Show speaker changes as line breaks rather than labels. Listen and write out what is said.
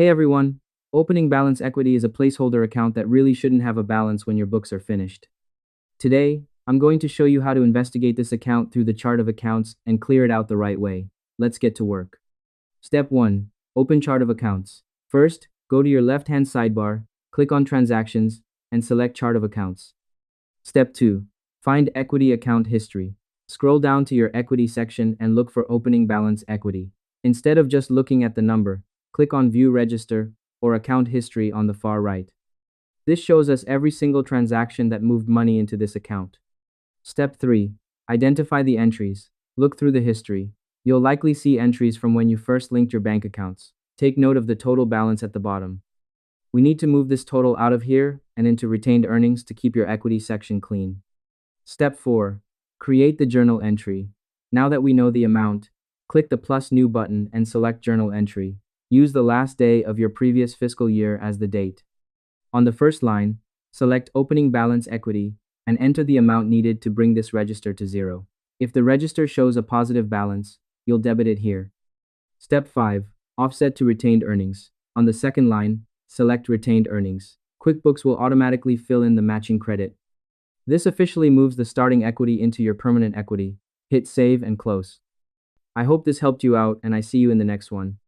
Hey everyone! Opening balance equity is a placeholder account that really shouldn't have a balance when your books are finished. Today, I'm going to show you how to investigate this account through the chart of accounts and clear it out the right way. Let's get to work. Step 1. Open chart of accounts. First, go to your left-hand sidebar, click on Transactions, and select Chart of Accounts. Step 2. Find Equity Account History. Scroll down to your Equity section and look for Opening Balance Equity. Instead of just looking at the number, click on View Register or Account History on the far right. This shows us every single transaction that moved money into this account. Step 3. Identify the entries. Look through the history. You'll likely see entries from when you first linked your bank accounts. Take note of the total balance at the bottom. We need to move this total out of here and into retained earnings to keep your equity section clean. Step 4. Create the journal entry. Now that we know the amount, click the plus new button and select journal entry. Use the last day of your previous fiscal year as the date. On the first line, select opening balance equity and enter the amount needed to bring this register to zero. If the register shows a positive balance, you'll debit it here. Step 5. Offset to retained earnings. On the second line, select retained earnings. QuickBooks will automatically fill in the matching credit. This officially moves the starting equity into your permanent equity. Hit save and close. I hope this helped you out and I see you in the next one.